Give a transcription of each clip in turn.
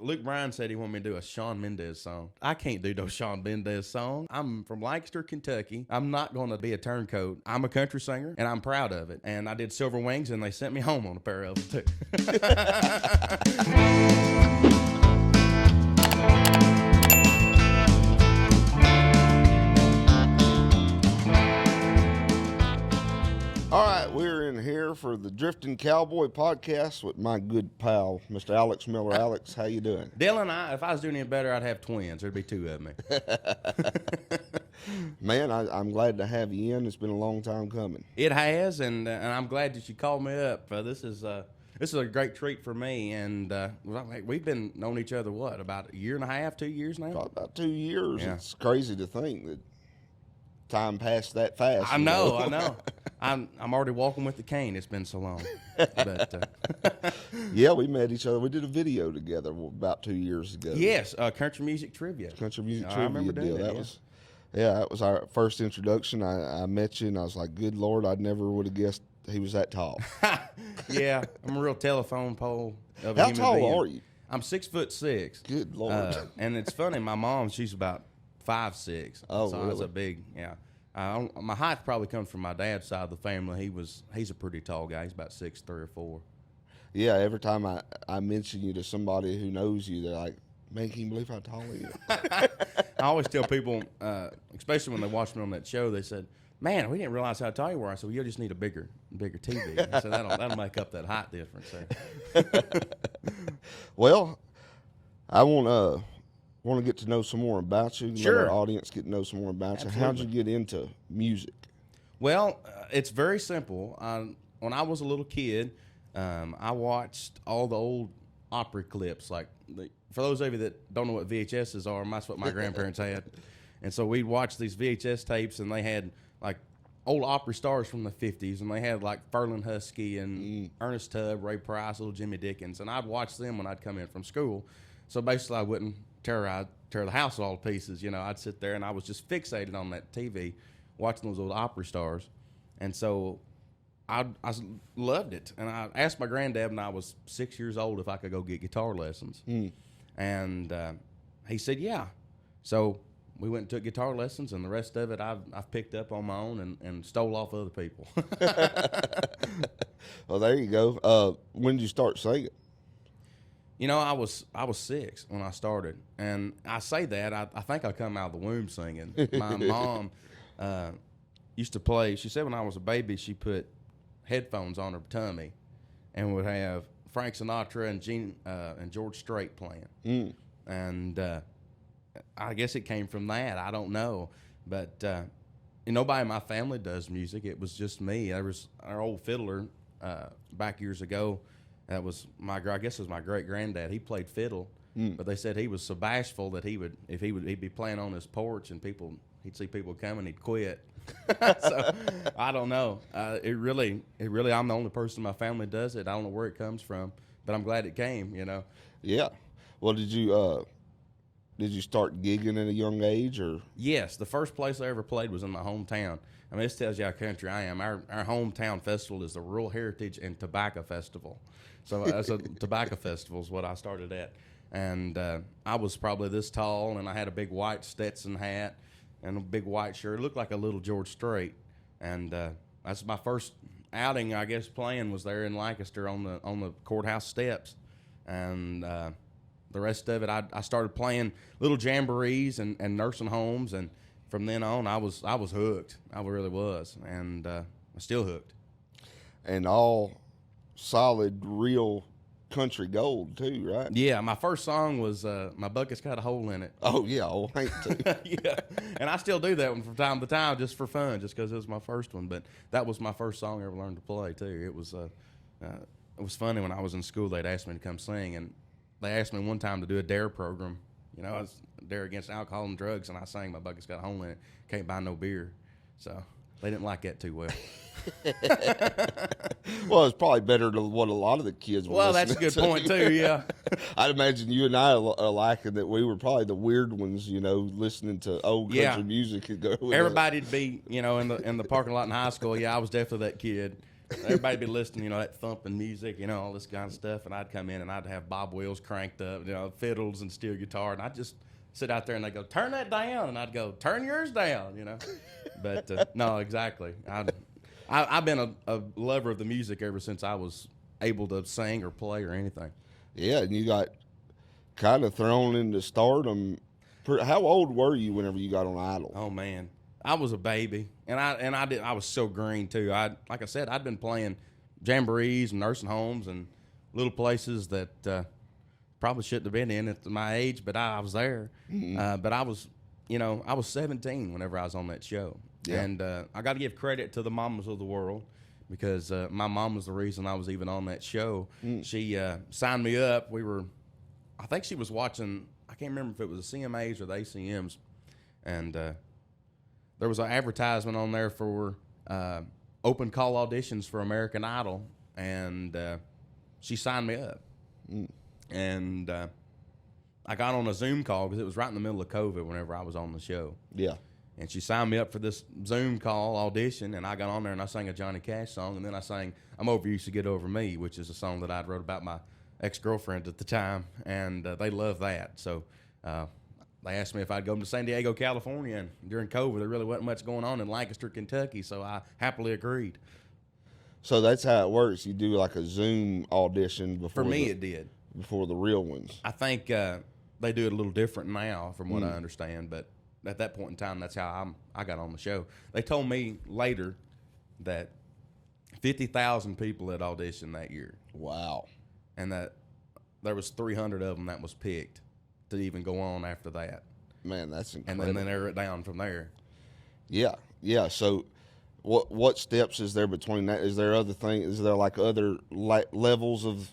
Luke Bryan said he wanted me to do a Shawn Mendes song. I can't do no Shawn Mendes song. I'm from Lancaster, Kentucky. I'm not going to be a turncoat. I'm a country singer, and I'm proud of it. And I did Silver Wings, and they sent me home on a pair of them, too. All right, we're in here for the Drifting Cowboy Podcast with my good pal, Mr. Alex Miller. Alex, how you doing? Dillon, if I was doing any better, I'd have twins. There'd be two of me. Man, I'm glad to have you in. It's been a long time coming. It has, and I'm glad that you called me up. This is a great treat for me, and we've been knowing each other, what, about a year and a half, 2 years now? Probably about 2 years. Yeah. It's crazy to think that time passed that fast. I know. I'm already walking with the cane. It's been so long. But, yeah, we met each other. We did a video together about 2 years ago. Yes, country music trivia. Country music I trivia remember doing deal. that, That was our first introduction. I met you, and I was like, good Lord, I never would have guessed he was that tall. Yeah, I'm a real telephone pole of a How human tall being. are you? I'm 6'6". Good Lord. And it's funny, my mom, she's about 5'6". Oh, so really? I was a big, yeah. My height probably comes from my dad's side of the family. He's a pretty tall guy. He's about 6'3" or 4". Yeah, every time I mention you to somebody who knows you, they're like, man, can you believe how tall he is? I always tell people, especially when they watch me on that show, they said, man, we didn't realize how tall you were. I said, well, you'll just need a bigger TV. I said, that'll make up that height difference there. Well, I want to get to know some more about you. Sure. Let our audience get to know some more about you. How'd you get into music? Well, it's very simple. When I was a little kid, I watched all the old Opry clips. For those of you that don't know what VHSs are, that's what my grandparents had. And so we'd watch these VHS tapes, and they had like old Opry stars from the 50s, and they had like Ferlin Husky and Ernest Tubb, Ray Price, little Jimmy Dickens, and I'd watch them when I'd come in from school. So basically I wouldn't tear the house all to pieces. You know, I'd sit there, and I was just fixated on that TV, watching those old Opry stars. And so I loved it. And I asked my granddad when I was 6 years old if I could go get guitar lessons. And he said, yeah. So we went and took guitar lessons, and the rest of it I've picked up on my own and stole off other people. Well, there you go. When did you start singing? You know, I was 6 when I started, and I say that I think I come out of the womb singing. My mom used to play. She said when I was a baby, she put headphones on her tummy, and would have Frank Sinatra and George Strait playing. And I guess it came from that. I don't know, but nobody in my family does music. It was just me. There was our old fiddler back years ago. That was I guess it was my great granddad. He played fiddle, but they said he was so bashful that he'd be playing on his porch, and he'd see people coming, he'd quit. So I don't know. It really, I'm the only person in my family does it. I don't know where it comes from, but I'm glad it came. You know. Yeah. Well, did you start gigging at a young age, or? Yes, the first place I ever played was in my hometown. I mean, this tells you how country I am. Our hometown festival is the Rural Heritage and Tobacco Festival. So as a tobacco festival is what I started at. And I was probably this tall, and I had a big white Stetson hat and a big white shirt. It looked like a little George Strait. And that's my first outing, I guess, playing was there in Lancaster on the courthouse steps. And the rest of it, I started playing little jamborees and nursing homes, and from then on, I was hooked. I really was, and I'm still hooked. And all solid, real country gold too, right? Yeah, my first song was "My Bucket's Got a Hole in It." Oh yeah, old Hank too. Yeah, and I still do that one from time to time, just for fun, just because it was my first one. But that was my first song I ever learned to play too. It was funny when I was in school. They'd ask me to come sing, and they asked me one time to do a DARE program. You know, I was DARE against alcohol and drugs, and I sang "My Bucket's Got a Hole in It." Can't buy no beer, so they didn't like that too well. Well, it's probably better than what a lot of the kids were. Well, that's a good point too. Yeah, I'd imagine you and I are liking that we were probably the weird ones, you know, listening to old country music. And everybody'd be, you know, in the parking lot in high school. Yeah, I was definitely that kid. everybody be listening, that thumping music, all this kind of stuff. And I'd come in and I'd have Bob Wills cranked up, fiddles and steel guitar. And I'd just sit out there and they'd go, turn that down. And I'd go, turn yours down, But no, exactly. I've been a lover of the music ever since I was able to sing or play or anything. Yeah, and you got kind of thrown into stardom. How old were you whenever you got on Idol? Oh man, I was a baby, and I was so green too. Like I said, I'd been playing jamborees and nursing homes and little places that probably shouldn't have been in at my age, but I was there. Mm-hmm. But I was 17 whenever I was on that show, and I got to give credit to the mamas of the world. Because my mom was the reason I was even on that show. She signed me up. I think she was watching, I can't remember if it was the CMAs or the ACMs. And there was an advertisement on there for open call auditions for American Idol. And she signed me up. And I got on a Zoom call because it was right in the middle of COVID whenever I was on the show. Yeah. And she signed me up for this Zoom call audition, and I got on there and I sang a Johnny Cash song, and then I sang "I'm Over You, Used to Get Over Me," which is a song that I'd wrote about my ex-girlfriend at the time, and they loved that. So they asked me if I'd go to San Diego, California, and during COVID there really wasn't much going on in Lancaster, Kentucky, so I happily agreed. So that's how it works. You do like a Zoom audition before. For me, it did before the real ones. I think they do it a little different now, from what I understand, but. At that point in time, that's how I got on the show. They told me later that 50,000 people had auditioned that year. Wow. And that there was 300 of them that was picked to even go on after that. Man, that's incredible. And then they narrow it down from there. Yeah, yeah. So what steps is there between that? Is there other things? Is there like other levels of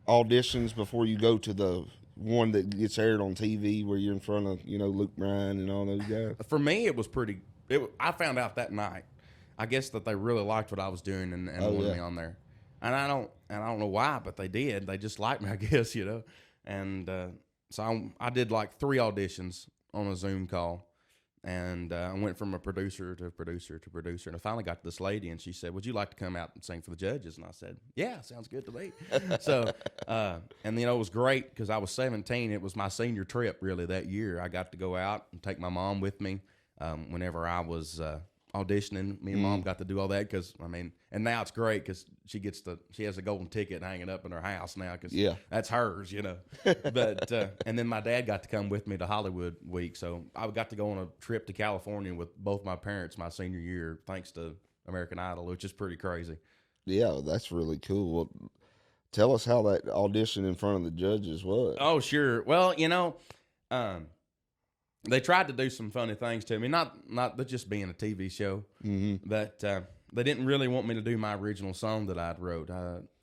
auditions before you go to the one that gets aired on TV where you're in front of, Luke Bryan and all those guys? For me, it was I found out that night. I guess that they really liked what I was doing and wanted me on there. And I don't know why, but they did. They just liked me, I guess, And so I did like 3 auditions on a Zoom call. And I went from a producer to producer to producer. And I finally got to this lady, and she said, would you like to come out and sing for the judges? And I said, yeah, sounds good to me. So, and it was great because I was 17. It was my senior trip, really, that year. I got to go out and take my mom with me whenever I was auditioning. Me and Mom got to do all that because, and now it's great because she has a golden ticket hanging up in her house now because that's hers, But, and then my dad got to come with me to Hollywood Week. So I got to go on a trip to California with both my parents my senior year, thanks to American Idol, which is pretty crazy. Yeah, that's really cool. Well, tell us how that audition in front of the judges was. Oh, sure. Well, they tried to do some funny things to me, not just being a TV show, but they didn't really want me to do my original song that I'd wrote,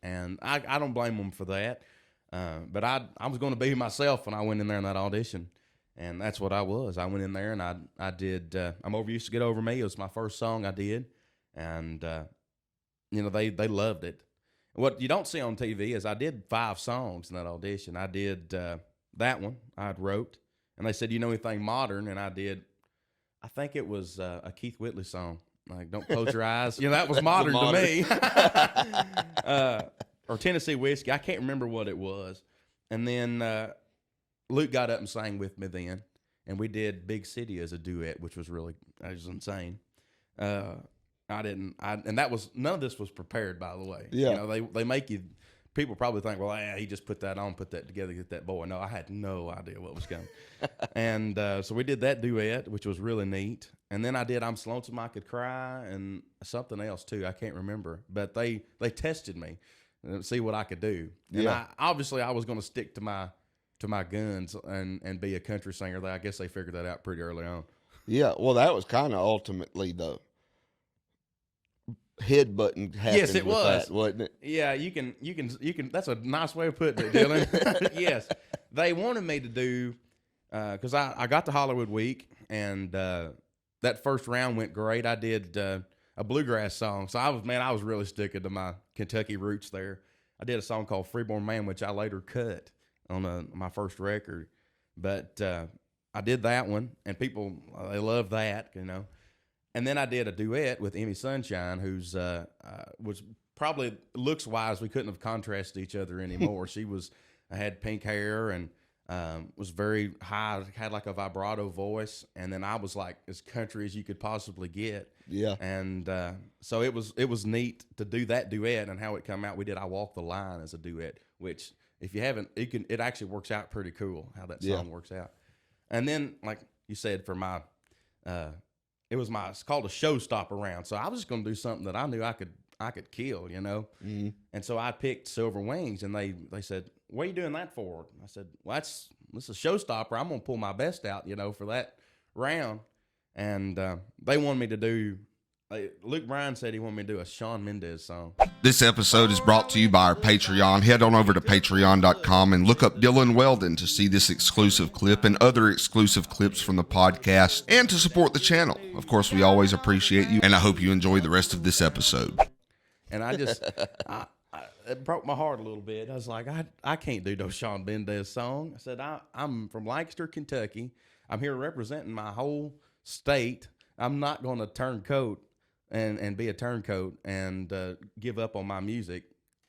and I don't blame them for that. But I was going to be myself when I went in there in that audition, and that's what I was. I went in there and I did "I'm Over You, Used to Get Over Me." It was my first song I did, and they loved it. What you don't see on TV is I did 5 songs in that audition. I did that one I'd wrote. And they said, you know anything modern? And I did, I think it was a Keith Whitley song, like Don't Close Your Eyes. That was modern to me. Or Tennessee Whiskey. I can't remember what it was. And then Luke got up and sang with me then. And we did Big City as a duet, which was insane. And that was, none of this was prepared, by the way. Yeah. They make you, people probably think, well, he just put that together, get that boy. No, I had no idea what was coming. And so we did that duet, which was really neat. And then I did I'm So Lonesome I Could Cry and something else too. I can't remember. But they tested me and see what I could do. And I was going to stick to my guns and be a country singer. I guess they figured that out pretty early on. Yeah, well, that was kind of ultimately the headbutting happened. Yes, it was, that, wasn't it? Yeah, you can. That's a nice way of putting it, Dillon. Yes, they wanted me to do because I got to Hollywood Week and that first round went great. I did a bluegrass song, so I was really sticking to my Kentucky roots there. I did a song called "Freeborn Man," which I later cut on my first record, but I did that one, and people they loved that, And then I did a duet with Emmy Sunshine, who's was probably looks wise, we couldn't have contrasted each other anymore. I had pink hair and was very high, had like a vibrato voice, and then I was like as country as you could possibly get. Yeah. And so it was neat to do that duet, and how it come out. We did "I Walk the Line" as a duet, which if you haven't, it actually works out pretty cool how that song works out. And then, like you said, for my it's called a showstopper round. So I was just gonna do something that I knew I could kill, you know. Mm-hmm. And so I picked Silver Wings, and they said, "What are you doing that for?" I said, "Well, this is a showstopper. I'm gonna pull my best out, you know, for that round." And they wanted me to do. Luke Bryan said he wanted me to do a Shawn Mendes song. This episode is brought to you by our Patreon. Head on over to patreon.com and look up Dillon Weldon to see this exclusive clip and other exclusive clips from the podcast, and to support the channel. Of course, we always appreciate you, and I hope you enjoy the rest of this episode. And I just, it broke my heart a little bit. I was like, I can't do no Shawn Mendes song. I said, I'm from Lancaster, Kentucky. I'm here representing my whole state. I'm not going to turncoat and be a turncoat and give up on my music.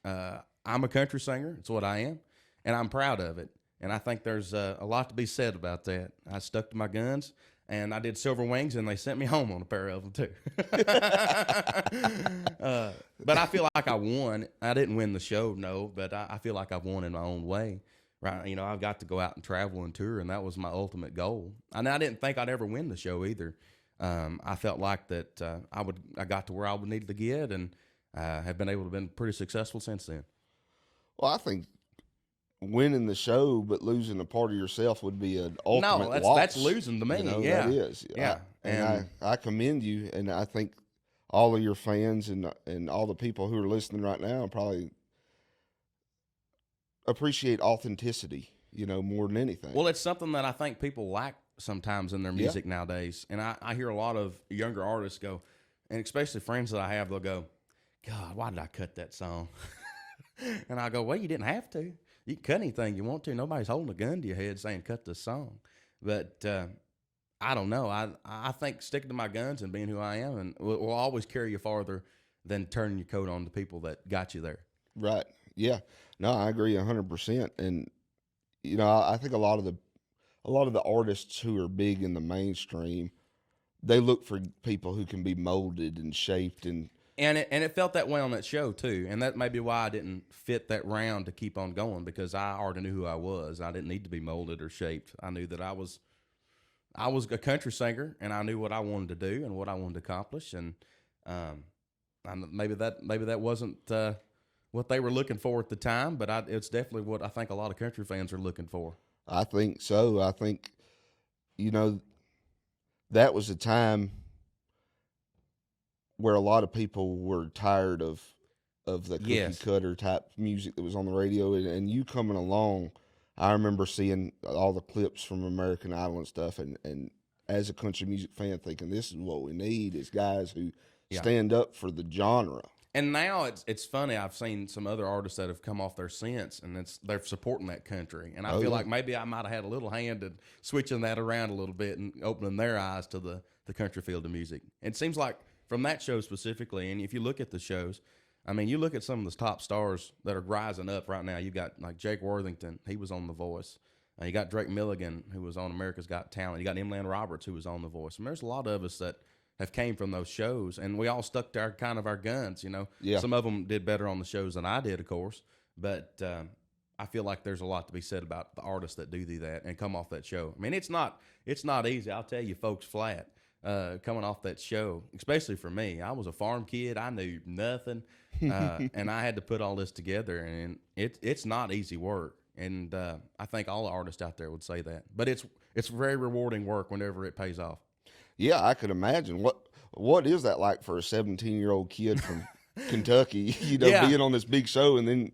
I'm a country singer. It's what I am, and I'm proud of it. And I think there's a lot to be said about that. I stuck to my guns, and I did Silver Wings, and they sent me home on a pair of them too. But I feel like I won. I didn't win the show, no, but I feel like I've won in my own way. Right? You know, I've got to go out and travel and tour, and that was my ultimate goal. And I didn't think I'd ever win the show either. I felt like that I got to where I would need to get, and have been able to be pretty successful since then. Well, I think winning the show but losing a part of yourself would be an ultimate loss. That's losing to me. You know, yeah, that is. Yeah, and I commend you, and I think all of your fans and all the people who are listening right now probably appreciate authenticity, you know, more than anything. Well, it's something that I think people lack sometimes in their music nowadays. And I hear a lot of younger artists go, and especially friends that I have, they'll go, "God, why did I cut that song?" And I go, "Well, you didn't have to. You can cut anything you want to. Nobody's holding a gun to your head saying cut this song." But I don't know. I think sticking to my guns and being who I am and will always carry you farther than turning your coat on to people that got you there. Right. Yeah. No, I agree 100%. And you know, I think a lot of the artists who are big in the mainstream, they look for people who can be molded and shaped and it felt that way on that show too, and that may be why I didn't fit that round to keep on going, because I already knew who I was. I didn't need to be molded or shaped. I knew that I was a country singer, and I knew what I wanted to do and what I wanted to accomplish, and maybe that wasn't what they were looking for at the time, but it's definitely what I think a lot of country fans are looking for. I think so. I think, you know, that was a time where a lot of people were tired of the cookie cutter type music that was on the radio, and you coming along, I remember seeing all the clips from American Idol and stuff, and as a country music fan thinking, this is what we need, is guys who stand up for the genre. And now it's funny. I've seen some other artists that have come off there since, and they're supporting that country. And I feel like maybe I might have had a little hand in switching that around a little bit and opening their eyes to the country field of music. It seems like from that show specifically, and if you look at the shows, I mean, you look at some of the top stars that are rising up right now. You've got like Jake Worthington. He was on The Voice. You got Drake Milligan, who was on America's Got Talent. You got Emily Roberts, who was on The Voice. And there's a lot of us that have came from those shows, and we all stuck to our guns, you know. Yeah. Some of them did better on the shows than I did, of course, but I feel like there's a lot to be said about the artists that do that and come off that show. I mean, it's not easy. I'll tell you folks flat, coming off that show, especially for me. I was a farm kid. I knew nothing, and I had to put all this together, and it's not easy work. And I think all the artists out there would say that, but it's very rewarding work whenever it pays off. Yeah, I could imagine. What is that like for a 17-year-old kid from Kentucky, you know, being on this big show and then?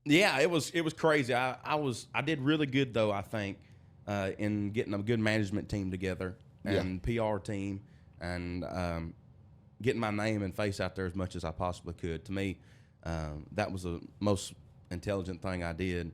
Yeah, it was crazy. I did really good though, I think, in getting a good management team together and PR team and getting my name and face out there as much as I possibly could. To me, that was the most intelligent thing I did.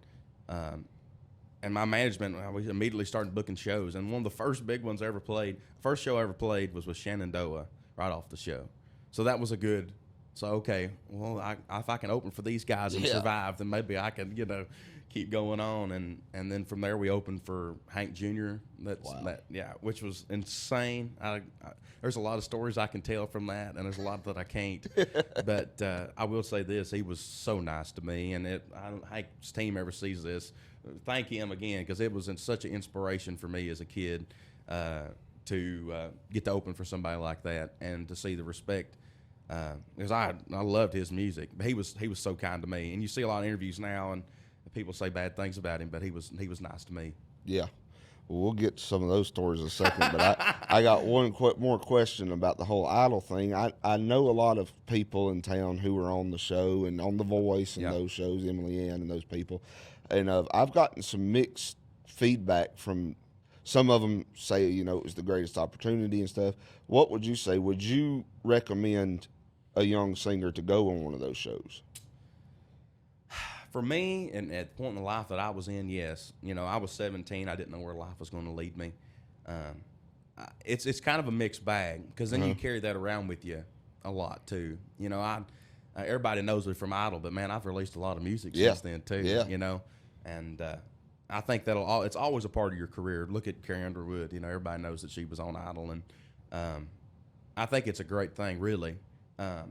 And my management, we immediately started booking shows. And one of the first big ones I ever played, first show I ever played was with Shenandoah right off the show. So that was a good So, okay, well, if I can open for these guys and survive, then maybe I can, keep going on. And then from there, we opened for Hank Jr. Which was insane. There's a lot of stories I can tell from that, and there's a lot that I can't. But I will say this: he was so nice to me, and Hank's team ever sees this, thank him again, because it was such an inspiration for me as a kid to get to open for somebody like that and to see the respect. Because I loved his music, but he was so kind to me. And you see a lot of interviews now, and people say bad things about him, but he was nice to me. Yeah, well, we'll get to some of those stories in a second. But I got one more question about the whole Idol thing. I know a lot of people in town who are on the show and on The Voice and those shows, Emily Ann and those people, and I've gotten some mixed feedback from. Some of them say, it was the greatest opportunity and stuff. What would you say? Would you recommend a young singer to go on one of those shows? For me, and at the point in life that I was in, yes. I was 17. I didn't know where life was going to lead me. It's kind of a mixed bag, because then you carry that around with you a lot too. Everybody knows me from Idol, but man, I've released a lot of music since then too. Yeah. And I think it's always a part of your career. Look at Carrie Underwood. Everybody knows that she was on Idol, and I think it's a great thing, really.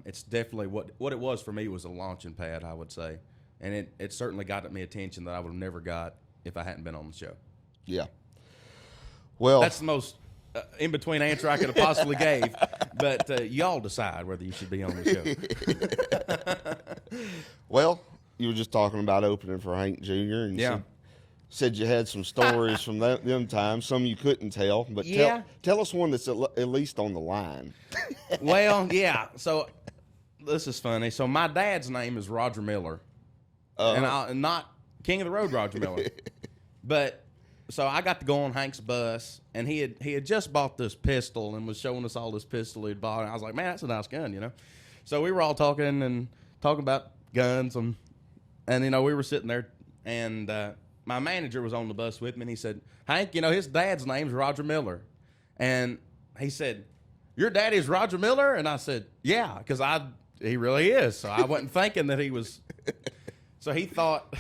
It's definitely what it was for me was a launching pad, I would say. And it certainly got me attention that I would have never got if I hadn't been on the show. Yeah. Well, that's the most in-between answer I could have possibly gave. But y'all decide whether you should be on the show. Well, you were just talking about opening for Hank Jr. and said you had some stories from them times. Some you couldn't tell, but tell us one that's at least on the line. Well, yeah. So this is funny. So my dad's name is Roger Miller. And not King of the Road Roger Miller. But so I got to go on Hank's bus, and he had just bought this pistol and was showing us all this pistol he'd bought. And I was like, man, that's a nice gun, So we were all talking about guns, and we were sitting there, and my manager was on the bus with me, and he said, Hank, his dad's name's Roger Miller. And he said, your daddy's Roger Miller? And I said, yeah, because he really is. So I wasn't thinking that he was... So he thought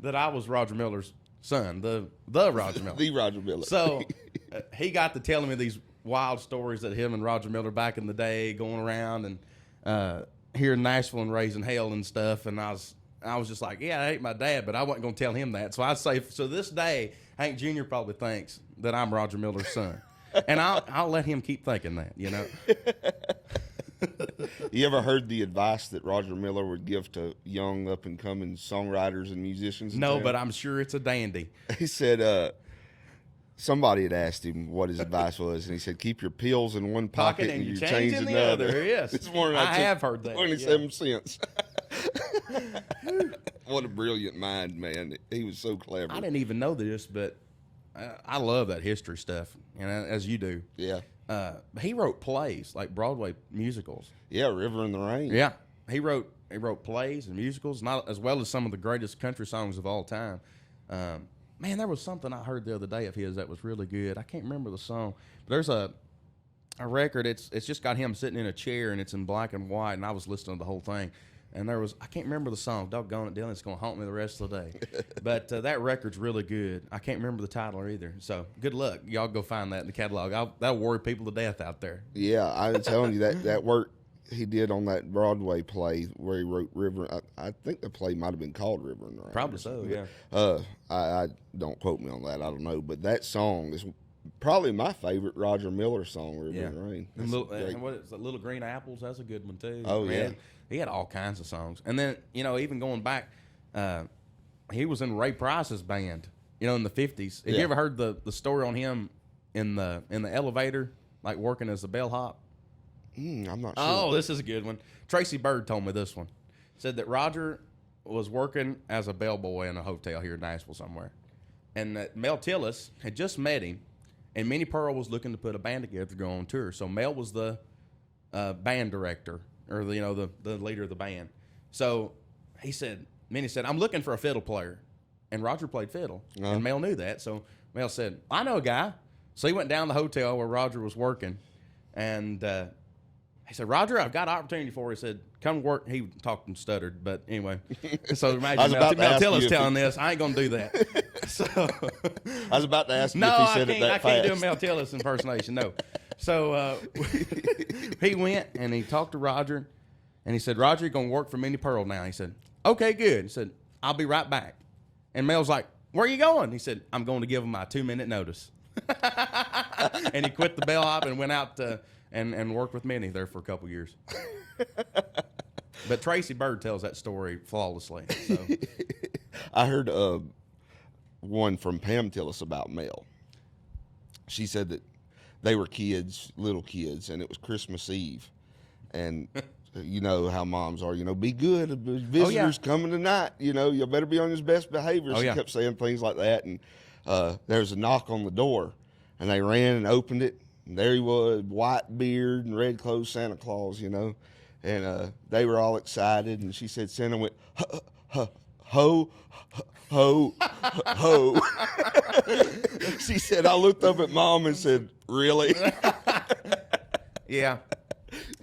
that I was Roger Miller's son, the Roger Miller. The Roger Miller. So he got to telling me these wild stories that him and Roger Miller back in the day going around and here in Nashville and raising hell and stuff. And I was just like, yeah, I hate my dad, but I wasn't going to tell him that. So I'd say, so this day, Hank Jr. probably thinks that I'm Roger Miller's son. And I'll let him keep thinking that, You ever heard the advice that Roger Miller would give to young up-and-coming songwriters and musicians? No, but I'm sure it's a dandy. He said somebody had asked him what his advice was, and he said, keep your pills in one pocket and your change in the other. Yes, this morning I have heard that. 27 cents. What a brilliant mind, man. He was so clever. I didn't even know this, but I love that history stuff, as you do. Yeah. He wrote plays, like Broadway musicals. Yeah, River in the Rain. Yeah, he wrote plays and musicals, not as well as some of the greatest country songs of all time. Man, there was something I heard the other day of his that was really good. I can't remember the song, but there's a record. It's just got him sitting in a chair, and it's in black and white. And I was listening to the whole thing, and I can't remember the song. Doggone it, Dillon, it's going to haunt me the rest of the day. But that record's really good. I can't remember the title either. So good luck. Y'all go find that in the catalog. That'll worry people to death out there. Yeah, I'm telling you, that work he did on that Broadway play where he wrote River. I think the play might have been called River in the Rain. Probably so, yeah. I don't quote me on that. I don't know. But that song is probably my favorite Roger Miller song, River in the Rain. And what is it, Little Green Apples? That's a good one, too. Oh, man. Yeah. He had all kinds of songs. And then, even going back, he was in Ray Price's band, in the 50s. Have you ever heard the story on him in the elevator, like working as a bellhop? I'm not sure. Oh, this is a good one. Tracy Byrd told me this one. Said that Roger was working as a bellboy in a hotel here in Nashville somewhere. And that Mel Tillis had just met him, and Minnie Pearl was looking to put a band together to go on tour. So Mel was the band director, or the leader of the band. So Minnie said, I'm looking for a fiddle player. And Roger played fiddle. And Mel knew that. So Mel said, I know a guy. So he went down to the hotel where Roger was working, and He said, Roger, I've got an opportunity for you. He said, come work. He talked and stuttered, but anyway. So imagine Mel Tillis telling this. I ain't going to do that. So I was about to ask you no, if he said it that I can't do a fast. Mel Tillis impersonation, no. So he went and he talked to Roger, and he said, Roger, you're going to work for Minnie Pearl now. He said, okay, good. He said, I'll be right back. And Mel's like, where are you going? He said, I'm going to give him my 2-minute notice. And he quit the bellhop and went out and worked with Minnie there for a couple years. But Tracy Byrd tells that story flawlessly. So. I heard one from Pam tell us about Mel. She said that they were kids, little kids, and it was Christmas Eve. And you know how moms are, be good. Visitors coming tonight. You better be on your best behavior. She kept saying things like that. And there was a knock on the door, and they ran and opened it. And there he was, white beard and red clothes, Santa Claus, and they were all excited. And she said Santa went, ho, ho, ho, ho. She said, I looked up at Mom and said, really? Yeah.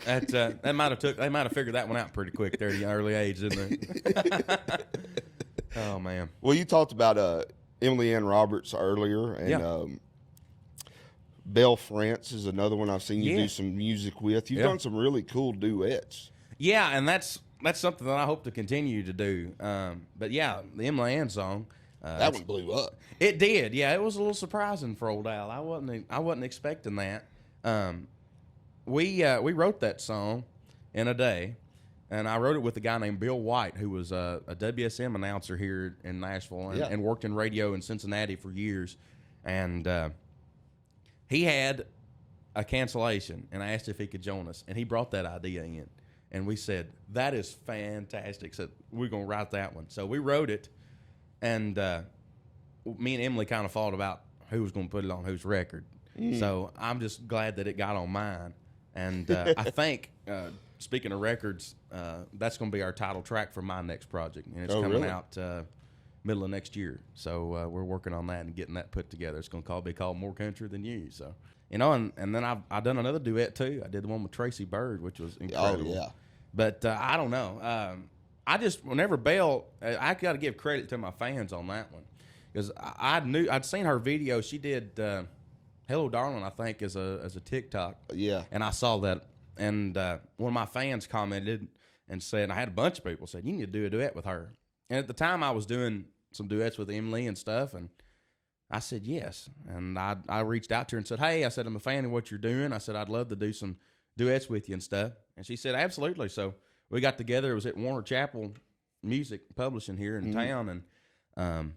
They might have figured that one out pretty quick there at the early age, didn't they? Oh, man. Well, you talked about Emily Ann Roberts earlier, and Belle Frantz is another one I've seen you do some music with. You've done some really cool duets. Yeah, and that's something that I hope to continue to do. But yeah, the Emily Ann song. That one blew up. It did. Yeah, it was a little surprising for old Al. I wasn't expecting that. We wrote that song in a day, and I wrote it with a guy named Bill White, who was a WSM announcer here in Nashville and worked in radio in Cincinnati for years. And he had a cancellation, and I asked if he could join us, and he brought that idea in. And we said, that is fantastic. So we're going to write that one. So we wrote it, and me and Emily kind of fought about who was going to put it on whose record. So I'm just glad that it got on mine. And I think, speaking of records, that's going to be our title track for my next project. And it's coming out middle of next year. So we're working on that and getting that put together. It's going to be called More Country Than You. So, and then I've done another duet too. I did the one with Tracy Byrd, which was incredible. Oh, yeah. But I don't know. Whenever Belle, I got to give credit to my fans on that one. Because I'd seen her video. She did Hello Darling, I think, as a TikTok. Yeah. And I saw that. And one of my fans commented and said, I had a bunch of people said, you need to do a duet with her. And at the time I was doing some duets with Emily and stuff, and I said yes. And I reached out to her and said, hey, I said, I'm a fan of what you're doing. I said, I'd love to do some duets with you and stuff. And she said, absolutely. So we got together. It was at Warner Chappell Music Publishing here in town. And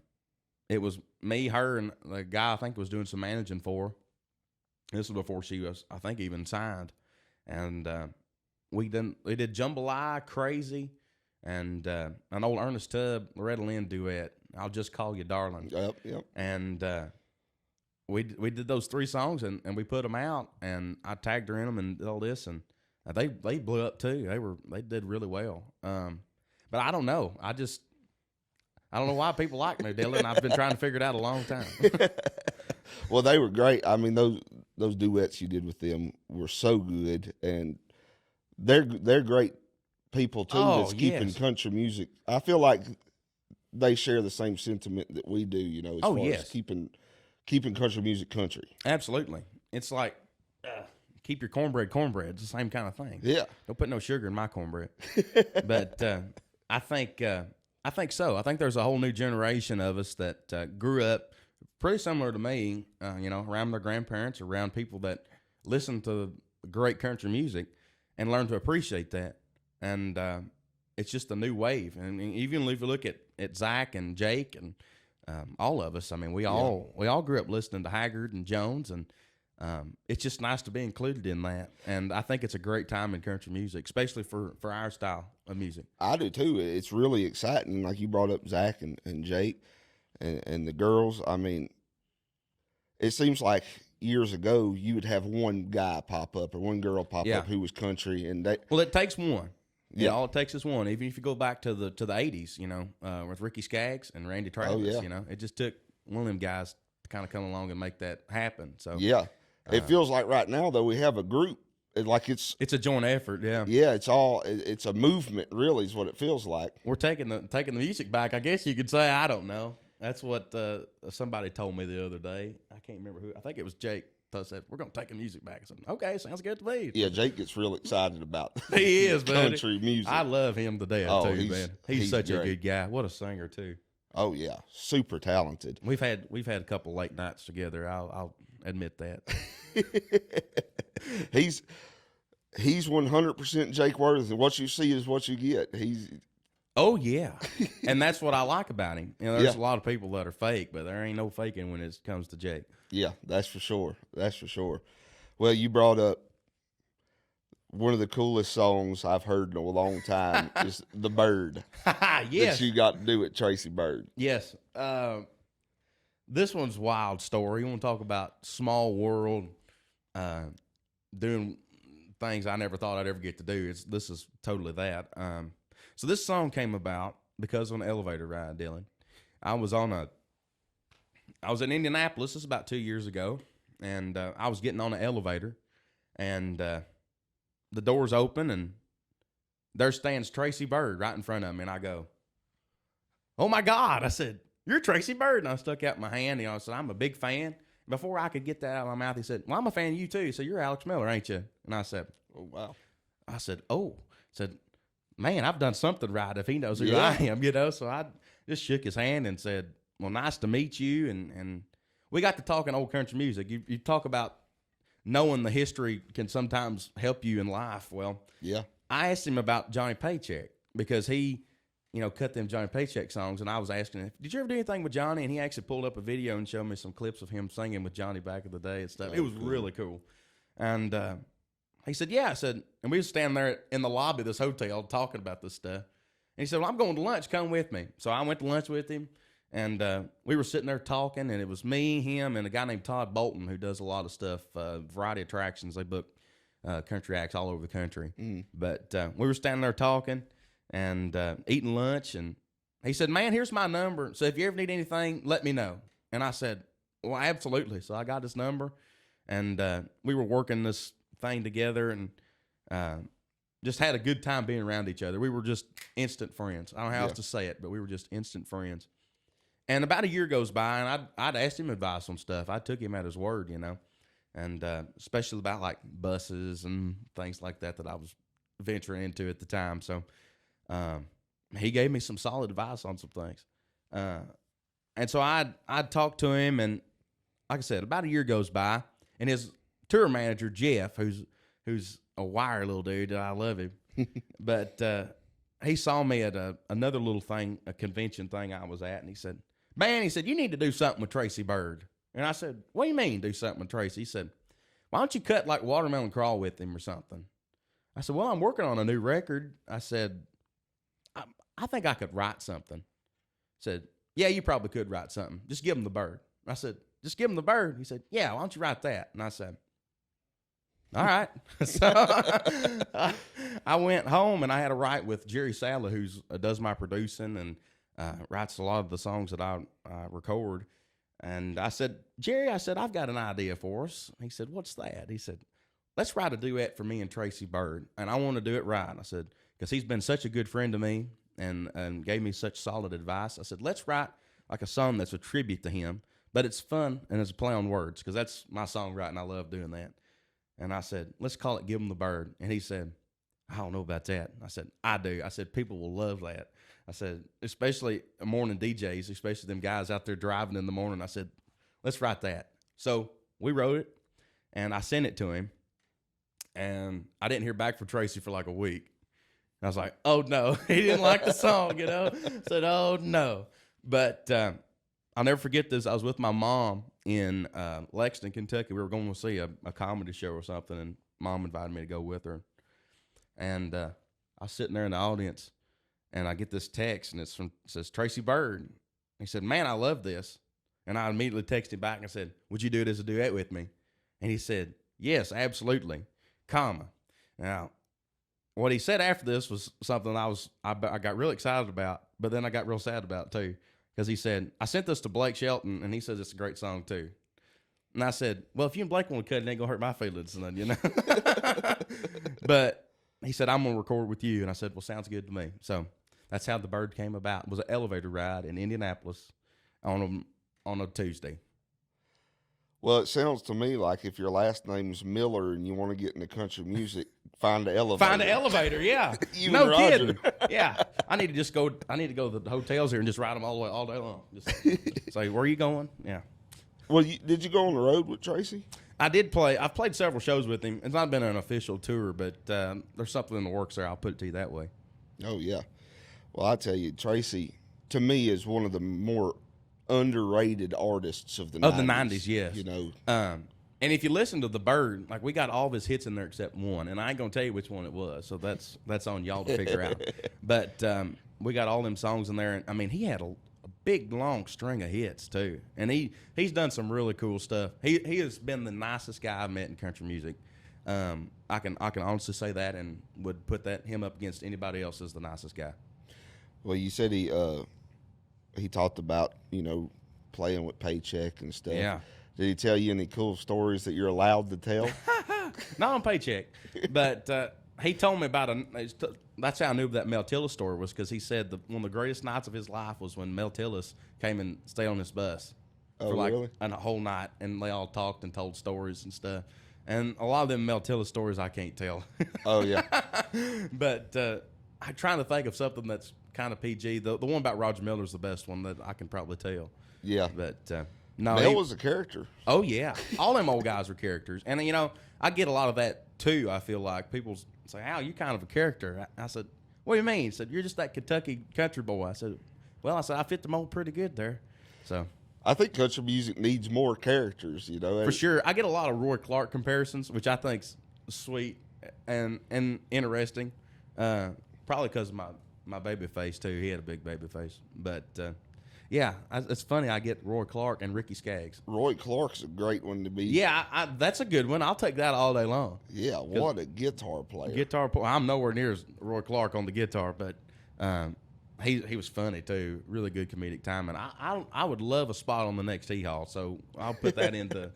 it was me, her, and the guy I think was doing some managing for her. This was before she was, I think, even signed. And we did Jambalaya, Crazy, and an old Ernest Tubb, Loretta Lynn duet, I'll Just Call You Darling. Yep. And we did those 3 songs, and we put them out, and I tagged her in them and all this, and they blew up too. They did really well. But I don't know. I don't know why people like me, Dillon. I've been trying to figure it out a long time. Well, they were great. I mean, those duets you did with them were so good, and they're great people too. That's keeping country music. I feel like they share the same sentiment that we do. As far as keeping country music country. Absolutely, it's like keep your cornbread. It's the same kind of thing. Yeah, don't put no sugar in my cornbread. But I think so. I think there's a whole new generation of us that grew up pretty similar to me, around their grandparents, around people that listen to great country music and learn to appreciate that. And it's just a new wave. And even if you look at Zach and Jake and all of us, I mean, we all grew up listening to Haggard and Jones, and it's just nice to be included in that. And I think it's a great time in country music, especially for our style of music. I do too. It's really exciting. Like you brought up Zach and Jake and the girls. I mean, it seems like years ago you would have one guy pop up or one girl pop up who was country, and it takes one. Yeah, all it takes is one. Even if you go back to the 80s, with Ricky Skaggs and Randy Travis, it just took one of them guys to kind of come along and make that happen. So it feels like right now though we have a group, it's a joint effort. Yeah. Yeah, it's a movement. Really, is what it feels like. We're taking the music back. I guess you could say. I don't know. That's what somebody told me the other day. I can't remember who. I think it was Jake. Said we're gonna take the music back. I said, okay, sounds good to me. Yeah, Jake gets real excited about he is country music. I love him to death too, man. He's such a good guy. What a singer too. Oh yeah, super talented. We've had a couple late nights together. I'll admit that. He's 100% Jake Worthington. What you see is what you get. Oh yeah, and that's what I like about him. You know, there's a lot of people that are fake, but there ain't no faking when it comes to Jake. Yeah, that's for sure. That's for sure. Well, you brought up one of the coolest songs I've heard in a long time is "The Bird." Yes, that you got to do with Tracy Byrd. Yes, this one's a wild story. You want to talk about small world, doing things I never thought I'd ever get to do. This is totally that. So this song came about because of an elevator ride, Dillon. I was in Indianapolis. This is about 2 years ago, and I was getting on an elevator, and the doors open, and there stands Tracy Byrd right in front of me, and I go, "Oh my God!" I said, "You're Tracy Byrd," and I stuck out my hand. I said, "I'm a big fan." Before I could get that out of my mouth, he said, "Well, I'm a fan of you too." He said, "You're Alex Miller, ain't you?" And I said, "Oh wow." I said, "Oh," said, "Man, I've done something right if he knows who I am, you know." So I just shook his hand and said, "Well, nice to meet you." And we got to talking old country music. You talk about knowing the history can sometimes help you in life. Well, yeah. I asked him about Johnny Paycheck because he, cut them Johnny Paycheck songs. And I was asking him, "Did you ever do anything with Johnny?" And he actually pulled up a video and showed me some clips of him singing with Johnny back in the day and stuff. It was really cool. And he said, "Yeah." I said, and we were standing there in the lobby of this hotel talking about this stuff. And he said, "Well, I'm going to lunch. Come with me." So I went to lunch with him, and we were sitting there talking, and it was me, him, and a guy named Todd Bolton who does a lot of stuff, variety of attractions. They book country acts all over the country. But we were standing there talking and eating lunch, and he said, "Man, here's my number. So if you ever need anything, let me know." And I said, "Well, absolutely." So I got his number, and we were working this thing together, and just had a good time being around each other. We were just instant friends. I don't know how else to say it, but we were just instant friends. And about a year goes by, and I'd asked him advice on stuff. I took him at his word, and especially about like buses and things like that I was venturing into at the time. So he gave me some solid advice on some things. And so I'd talk to him, and like I said, about a year goes by, and his tour manager, Jeff, who's a wire little dude, I love him, but he saw me at another little thing, a convention thing I was at, and he said, "Man," he said, "you need to do something with Tracy Byrd." And I said, "What do you mean do something with Tracy?" He said, "Why don't you cut like Watermelon Crawl with him or something?" I said, "Well, I'm working on a new record." I said, I think I could write something. He said, "Yeah, you probably could write something. Just give him the bird." I said, "Just give him the bird." He said, "Yeah, why don't you write that?" And I said, "All right." So I went home, and I had a write with Jerry Sadler, who does my producing and writes a lot of the songs that I record. And I said, "Jerry," I said, "I've got an idea for us." He said, "What's that?" He said, "Let's write a duet for me and Tracy Byrd, and I want to do it right." I said, "Because he's been such a good friend to me and gave me such solid advice." I said, "Let's write like a song that's a tribute to him, but it's fun and it's a play on words, because that's my songwriting. I love doing that." And I said, "Let's call it Give 'Em the Bird." And he said, "I don't know about that." I said, "I do." I said, "People will love that." I said, especially morning DJs, especially them guys out there driving in the morning. I said, "Let's write that." So we wrote it, and I sent it to him, and I didn't hear back from Tracy for like a week. And I was like, "Oh no," he didn't like the song, I said, "Oh no." But I'll never forget this. I was with my mom in Lexington, Kentucky. We were going to see a comedy show or something, and Mom invited me to go with her. And I was sitting there in the audience, and I get this text, and it says Tracy Byrd. He said, "Man, I love this." And I immediately texted him back and said, "Would you do it as a duet with me?" And he said, "Yes, absolutely, comma." Now, what he said after this was something I got real excited about, but then I got real sad about too, because he said, "I sent this to Blake Shelton, and he says it's a great song too." And I said, well, if you and Blake want to cut it, ain't going to hurt my feelings. None, you know. But he said, I'm going to record with you. And I said, well, sounds good to me. So that's how the Byrd came about. It was an elevator ride in Indianapolis on a Tuesday. Well, it sounds to me like if your last name's Miller and you want to get into country music, find an elevator. Find an elevator, yeah. No kidding. Yeah. I need to go to the hotels here and just ride them all day long. Just say, where are you going? Yeah. Well, did you go on the road with Tracy? I did play. I've played several shows with him. It's not been an official tour, but there's something in the works there. I'll put it to you that way. Oh, yeah. Well, I tell you, Tracy, to me, is one of the more underrated artists of the 90s. Of the 90s, yes. You know. And if you listen to the Byrd, like we got all of his hits in there except one, and I ain't gonna tell you which one it was, so that's on y'all to figure out. But we got all them songs in there, and I mean he had a big long string of hits too, and he's done some really cool stuff. He has been the nicest guy I've met in country music. I can honestly say that, and would put him up against anybody else as the nicest guy. Well, you said he talked about, playing with Paycheck and stuff. Yeah. Did he tell you any cool stories that you're allowed to tell? Not on Paycheck, but he told me about that's how I knew that Mel Tillis story was, because he said one of the greatest nights of his life was when Mel Tillis came and stayed on his bus for really? a whole night, and they all talked and told stories and stuff. And a lot of them Mel Tillis stories I can't tell. Oh, yeah. But I'm trying to think of something that's kind of PG. The one about Roger Miller is the best one that I can probably tell. Yeah. But no, Mel was a character. Oh, yeah. All them old guys were characters. And, I get a lot of that, too, I feel like. People say, Al, you're kind of a character. I said, what do you mean? He said, you're just that Kentucky country boy. I said, I fit the mold pretty good there. So I think country music needs more characters, For sure. I get a lot of Roy Clark comparisons, which I think's sweet and interesting. Probably because of my baby face, too. He had a big baby face. But, yeah, it's funny. I get Roy Clark and Ricky Skaggs. Roy Clark's a great one to be. Yeah, that's a good one. I'll take that all day long. Yeah, what a guitar player. I'm nowhere near as Roy Clark on the guitar, but he was funny too. Really good comedic timing. I would love a spot on the next Hee Haw, so I'll put that into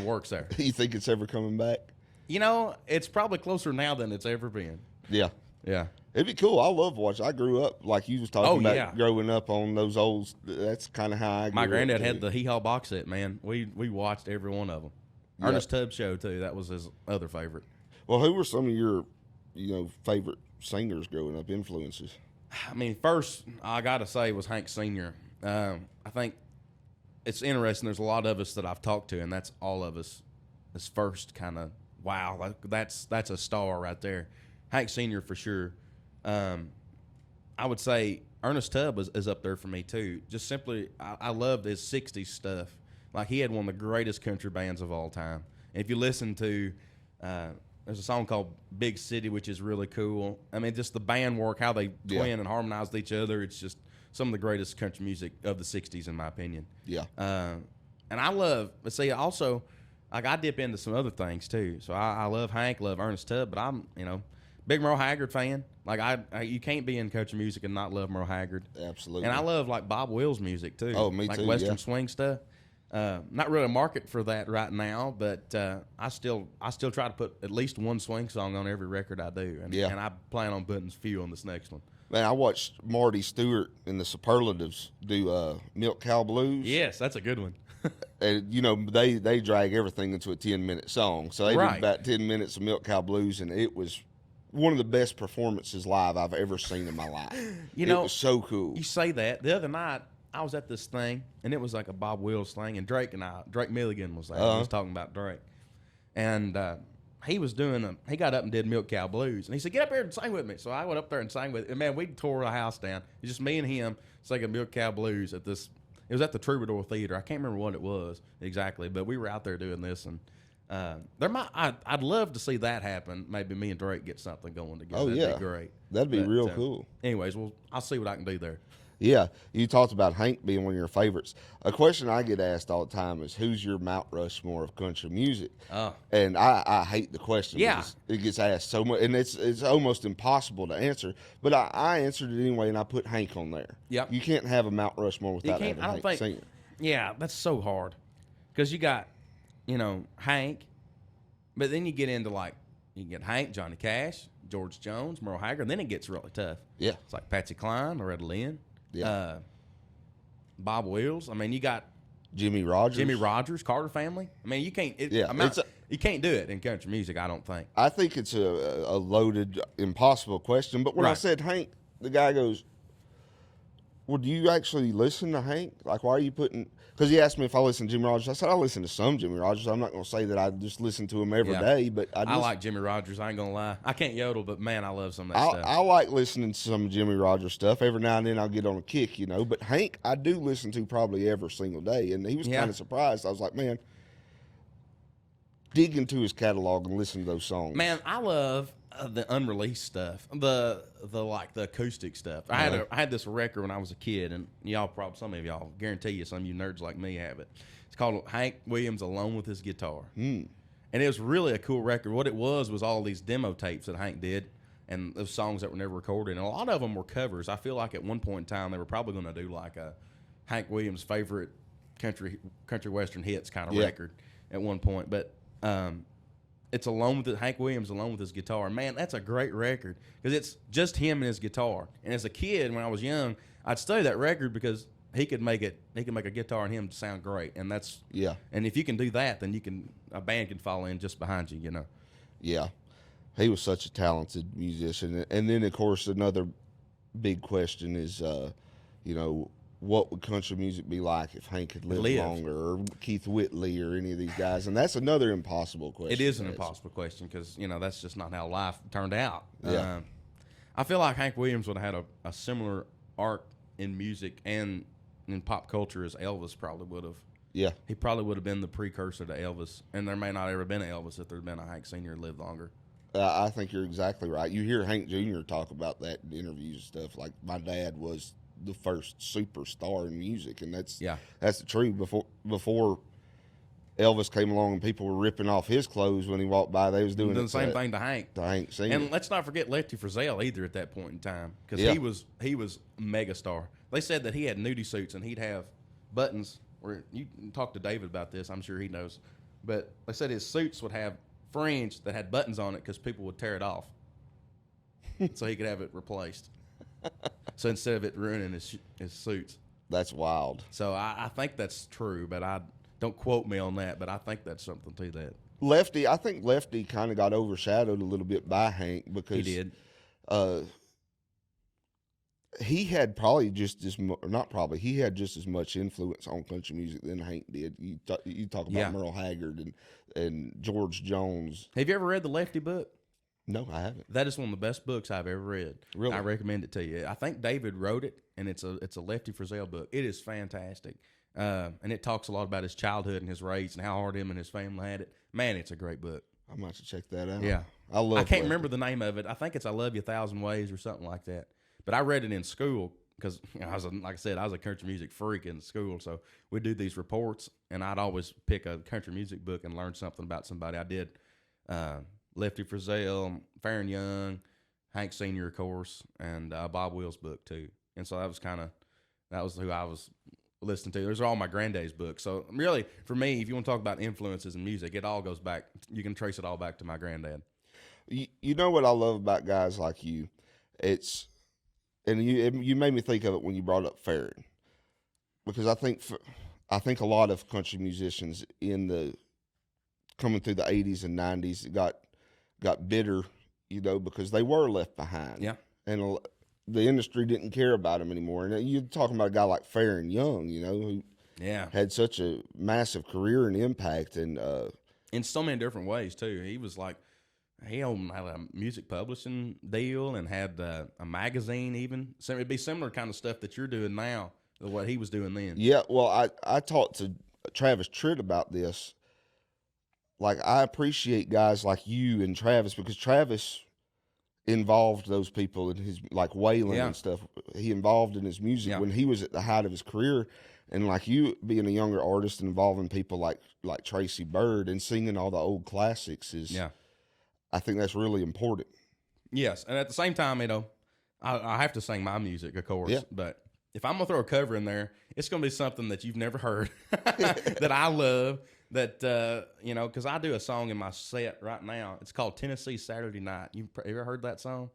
works there. You think it's ever coming back? It's probably closer now than it's ever been. Yeah. Yeah. It'd be cool. I love watching. I grew up, like you was talking about, yeah. growing up on those old. That's kind of how I grew up. My granddad had the Hee Haw box set, man. We watched every one of them. Yeah. Ernest Tubbs show, too. That was his other favorite. Well, who were some of your, favorite singers growing up, influences? I mean, first, I got to say, was Hank Sr. I think it's interesting. There's a lot of us that I've talked to, and that's all of us. This first kind of, wow, that's a star right there. Hank Sr. for sure. I would say Ernest Tubb is up there for me, too. Just simply, I loved his 60s stuff. Like, he had one of the greatest country bands of all time. And if you listen to, there's a song called Big City, which is really cool. I mean, just the band work, how they twin and harmonize with each other. It's just some of the greatest country music of the 60s, in my opinion. Yeah. And I love, but see, also, like, I dip into some other things, too. So I love Hank, love Ernest Tubb, but I'm, big Merle Haggard fan. Like, you can't be in country music and not love Merle Haggard. Absolutely. And I love, like, Bob Wills music, too. Oh, me like too, Like Western yeah. swing stuff. Not really a market for that right now, but I still try to put at least one swing song on every record I do. And I plan on putting a few on this next one. Man, I watched Marty Stewart and the Superlatives do Milk Cow Blues. Yes, that's a good one. And, they drag everything into a 10-minute song. So they did about 10 minutes of Milk Cow Blues, and it was one of the best performances live I've ever seen in my life. It was so cool. You say that. The other night, I was at this thing, and it was like a Bob Wills thing, and Drake Milligan was there. He was talking about Drake. And he got up and did Milk Cow Blues. And he said, get up here and sing with me. So I went up there and sang with him. And, man, we tore the house down. It's just me and him singing Milk Cow Blues at this. It was at the Troubadour Theater. I can't remember what it was exactly, but we were out there doing this. And I'd love to see that happen. Maybe me and Drake get something going together. Oh, That'd be great. That'd be real cool. Anyways, I'll see what I can do there. Yeah, you talked about Hank being one of your favorites. A question I get asked all the time is, who's your Mount Rushmore of country music? Oh. And I hate the question. Yeah. Because it gets asked so much, and it's almost impossible to answer. But I answered it anyway, and I put Hank on there. Yep. You can't have a Mount Rushmore without having Hank Sr. Yeah, that's so hard. because you got, Hank, but then you get into you can get Hank, Johnny Cash, George Jones, Merle Haggard, and then it gets really tough. Yeah. It's like Patsy Cline, Loretta Lynn, Yeah. Bob Wills. I mean, you got Jimmy Rogers, Carter Family. I mean, you can't. You can't do it in country music. I don't think. I think it's a loaded, impossible question. But when I said Hank, the guy goes, "Well, do you actually listen to Hank? Like, why are you putting?" Because he asked me if I listen to Jimmy Rogers. I said I listen to some Jimmy Rogers. I'm not going to say that I just listen to him every day, but I like Jimmy Rogers. I ain't gonna lie. I can't yodel, but man, I love some of that stuff. I like listening to some Jimmy Rogers stuff. Every now and then I'll get on a kick, But Hank, I do listen to probably every single day, and he was kind of surprised. I was like, man, dig into his catalog and listen to those songs. Man, I love the unreleased stuff, the acoustic stuff. I had this record when I was a kid, and some of y'all, guarantee you, some of you nerds like me have it. It's called Hank Williams Alone with His Guitar, and it was really a cool record. What it was all these demo tapes that Hank did, and those songs that were never recorded, and a lot of them were covers. I feel like at one point in time they were probably going to do like a Hank Williams favorite country western hits kind of record at one point, but. It's Hank Williams alone with his guitar. Man, that's a great record because it's just him and his guitar. And as a kid, when I was young, I'd study that record because he could make a guitar and him sound great. And that's And if you can do that, then a band can fall in just behind you. Yeah, he was such a talented musician. And then of course another big question is, what would country music be like if Hank had lived longer, or Keith Whitley, or any of these guys? And that's another impossible question. It is an impossible question because, that's just not how life turned out. Yeah. I feel like Hank Williams would have had a similar arc in music and in pop culture as Elvis probably would have. Yeah. He probably would have been the precursor to Elvis, and there may not ever been an Elvis if there had been a Hank Sr. lived longer. I think you're exactly right. You hear Hank Jr. talk about that in interviews and stuff. Like, my dad was the first superstar in music, and that's the truth. Before Elvis came along and people were ripping off his clothes when he walked by, they was doing the same thing to Hank. Senior. And let's not forget Lefty Frizzell either at that point in time, because he was a megastar. They said that he had nudie suits and he'd have buttons. Or you can talk to David about this, I'm sure he knows. But they said his suits would have fringe that had buttons on it because people would tear it off, so he could have it replaced. So instead of it ruining his suits. That's wild. So I think that's true, but don't quote me on that, but I think that's something to that. I think Lefty kind of got overshadowed a little bit by Hank because he did. He had probably he had just as much influence on country music than Hank did. You talk about Merle Haggard and George Jones. Have you ever read the Lefty book? No, I haven't. That is one of the best books I've ever read. Really? I recommend it to you. I think David wrote it, and it's a Lefty Frizzell book. It is fantastic. And it talks a lot about his childhood and his race and how hard him and his family had it. Man, it's a great book. I might have to check that out. Yeah. I can't remember the name of it. I think it's I Love You a Thousand Ways or something like that. But I read it in school because, I was a country music freak in school. So we'd do these reports, and I'd always pick a country music book and learn something about somebody. I did Lefty Frizzell, Farron Young, Hank Sr., of course, and Bob Wills' book, too. And so that was who I was listening to. Those are all my granddad's books. So really, for me, if you want to talk about influences in music, it all goes back. You can trace it all back to my granddad. You know what I love about guys like you? And you made me think of it when you brought up Farron, because I think a lot of country musicians coming through the 80s and 90s got bitter, because they were left behind. Yeah. And the industry didn't care about them anymore. And you're talking about a guy like Farron Young, who had such a massive career and impact, and in so many different ways too. He was like, he had a music publishing deal and had a magazine even. So it'd be similar kind of stuff that you're doing now to what he was doing then. Yeah, well, I talked to Travis Tritt about this. Like, I appreciate guys like you and Travis, because Travis involved those people in his, like Waylon and stuff. He involved in his music when he was at the height of his career. And like you being a younger artist and involving people like Tracy Byrd and singing all the old classics is, I think that's really important. Yes, and at the same time, I have to sing my music, of course, but if I'm gonna throw a cover in there, it's gonna be something that you've never heard that I love. That because I do a song in my set right now. It's called Tennessee Saturday Night. You ever heard that song?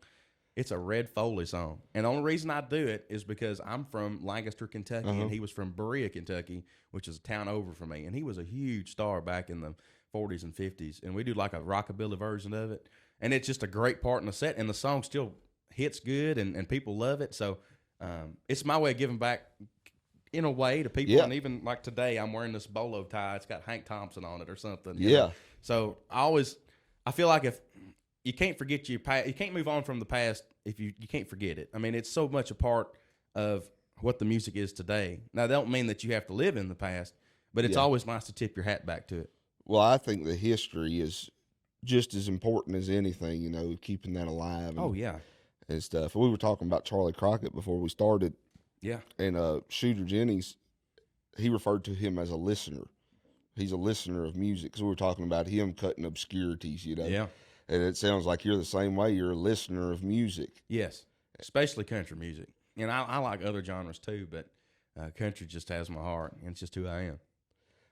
It's a Red Foley song, and the only reason I do it is because I'm from Lancaster, Kentucky, and he was from Berea, Kentucky, which is a town over from me, and he was a huge star back in the 40s and 50s, and we do like a rockabilly version of it, and it's just a great part in the set, and the song still hits good, and people love it, so it's my way of giving back in a way to people, and even like today, I'm wearing this bolo tie. It's got Hank Thompson on it or something. You know? So I feel like if you can't forget your past, you can't move on from the past if you can't forget it. I mean, it's so much a part of what the music is today. Now, that don't mean that you have to live in the past, but it's always nice to tip your hat back to it. Well, I think the history is just as important as anything, keeping that alive. And stuff. We were talking about Charlie Crockett before we started. Yeah. And Shooter Jennings, he referred to him as a listener. He's a listener of music, because we were talking about him cutting obscurities, Yeah. And it sounds like you're the same way. You're a listener of music. Yes, especially country music. And I like other genres too, but country just has my heart, and it's just who I am.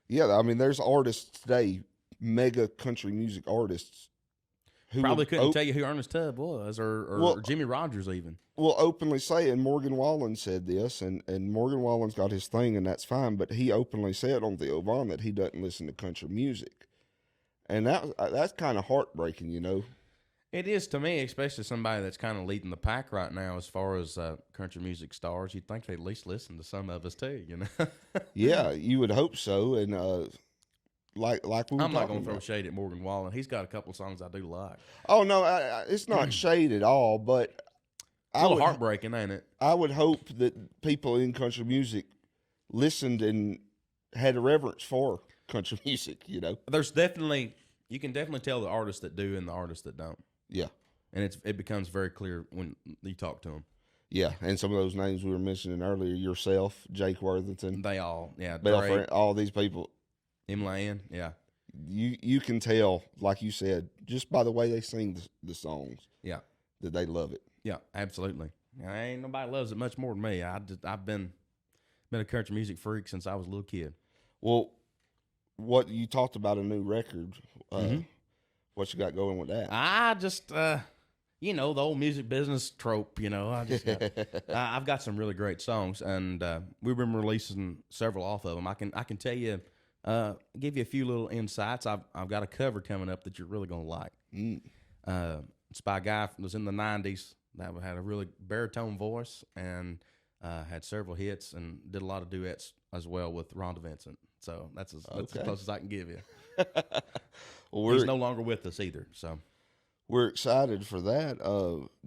Yeah, I mean, there's artists today, mega country music artists, who probably couldn't tell you who Ernest Tubb was, or Jimmy Rogers even. Will openly say, and Morgan Wallen said this, and Morgan Wallen's got his thing, and that's fine, but he openly said on the Ovan that he doesn't listen to country music. And that's kind of heartbreaking, It is to me, especially somebody that's kind of leading the pack right now as far as country music stars. You'd think they'd at least listen to some of us too, Yeah, you would hope so, and like we were I'm not going to throw shade at Morgan Wallen. He's got a couple of songs I do like. Oh, no, it's not shade at all, but it's a little heartbreaking, ain't it? I would hope that people in country music listened and had a reverence for country music, There's you can definitely tell the artists that do and the artists that don't. Yeah. And it becomes very clear when you talk to them. Yeah, and some of those names we were mentioning earlier, yourself, Jake Worthington. They all, Belle Frantz, all these people. Emily, yeah. You can tell, like you said, just by the way they sing the songs. Yeah. That they love it. Yeah, absolutely. Ain't nobody loves it much more than me. I've been a country music freak since I was a little kid. Well, what you talked about a new record. What you got going with that? I just, the old music business trope. I've got some really great songs, and we've been releasing several off of them. I can tell you, give you a few little insights. I've got a cover coming up that you're really gonna like. It's by a guy that was in the '90s that had a really baritone voice and had several hits and did a lot of duets as well with Rhonda Vincent. So that's as close as I can give you. Well, he's no longer with us either. So we're excited for that.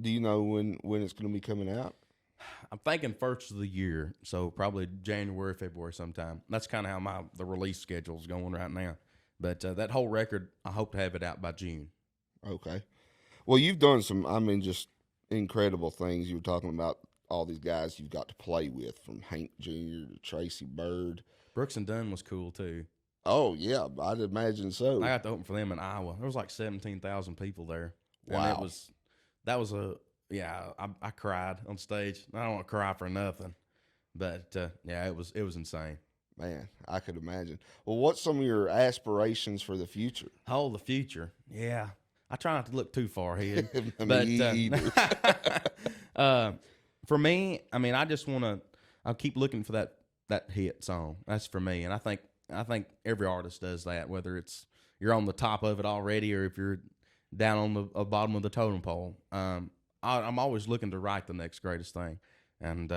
Do you know when it's going to be coming out? I'm thinking first of the year, so probably January, February sometime. That's kind of how the release schedule is going right now. But that whole record, I hope to have it out by June. Okay. Well, you've done some, just incredible things. You were talking about all these guys you've got to play with, from Hank Jr. to Tracy Byrd. Brooks and Dunn was cool too. Oh yeah, I'd imagine so. I got to open for them in Iowa. There was like 17,000 people there. Wow. And I cried on stage. I don't want to cry for nothing, but it was insane. Man, I could imagine. Well, what's some of your aspirations for the future? Oh, the future. Yeah. I try not to look too far ahead. For me, I just want to. I'll keep looking for that hit song. That's for me, and I think every artist does that. Whether it's you're on the top of it already, or if you're down on the bottom of the totem pole. I'm always looking to write the next greatest thing, and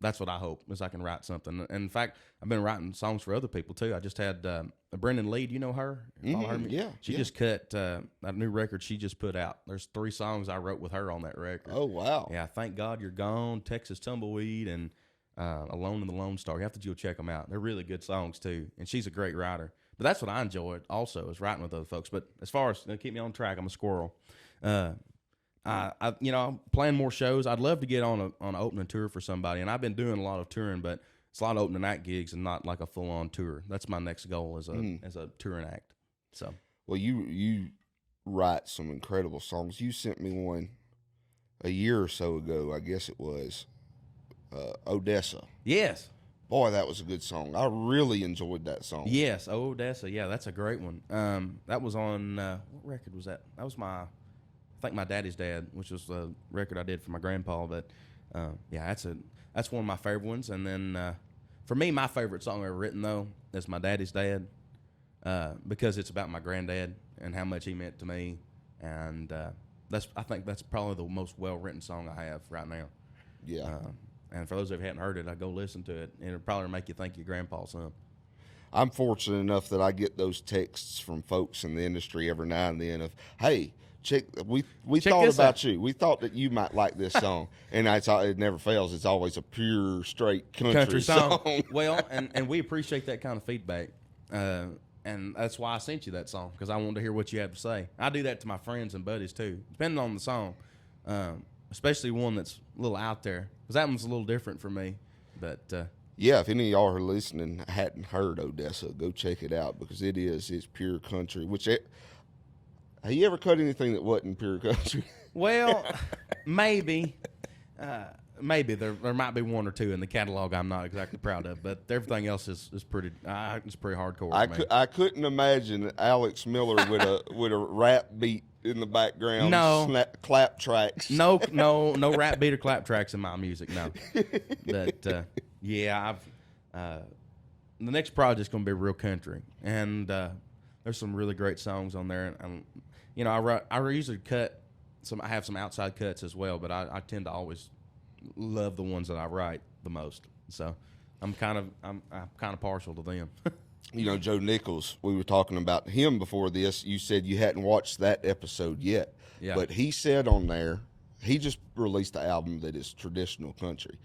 that's what I hope is I can write something. And in fact, I've been writing songs for other people too. I just had Brendan Lee. Do you know her? Yeah. She just cut that new record she just put out. There's 3 songs I wrote with her on that record. Oh wow. Yeah, Thank God You're Gone, Texas Tumbleweed, and Alone in the Lone Star. You have to go check them out. They're really good songs too, and she's a great writer. But that's what I enjoyed also, is writing with other folks. But as far as keep me on track, I'm a squirrel. I'm playing more shows. I'd love to get on an opening tour for somebody, and I've been doing a lot of touring, but it's a lot of opening act gigs and not like a full on tour. That's my next goal as a touring act. So, well, you write some incredible songs. You sent me one a year or so ago, I guess it was. Odessa. Yes. Boy, that was a good song. I really enjoyed that song. Yes, Odessa. Yeah, that's a great one. That was on what record was that? That was I think my Daddy's Dad, which was the record I did for my grandpa. But yeah, that's one of my favorite ones. And then for me, my favorite song ever written though is my Daddy's Dad, because it's about my granddad and how much he meant to me. And I think that's probably the most well written song I have right now. Yeah. And for those of you who hadn't heard it, I go listen to it, and it'll probably make you think your grandpa's son. I'm fortunate enough that I get those texts from folks in the industry every now and then of, hey, we Check thought this about out. you. We thought that you might like this song. And it never fails. It's always a pure, straight country song. Well, and we appreciate that kind of feedback. And that's why I sent you that song, because I wanted to hear what you had to say. I do that to my friends and buddies, too, depending on the song, especially one that's a little out there, because that one's a little different for me. But yeah, if any of y'all are listening hadn't heard Odessa, go check it out, because it's pure country. Have you ever cut anything that wasn't pure country? Well, maybe. Maybe there might be one or two in the catalog I'm not exactly proud of, but everything else is pretty it's pretty hardcore. I couldn't imagine Alex Miller with a rap beat in the background. No. Clap tracks. No rap beat or clap tracks in my music. No, but yeah, the next project's gonna be real country, and there's some really great songs on there, and I usually cut some. I have some outside cuts as well, but I tend to always love the ones that I write the most. So I'm kind of partial to them. Joe Nichols, we were talking about him before this. You said you hadn't watched that episode yet. Yeah. But he said on there, he just released an album that is traditional country.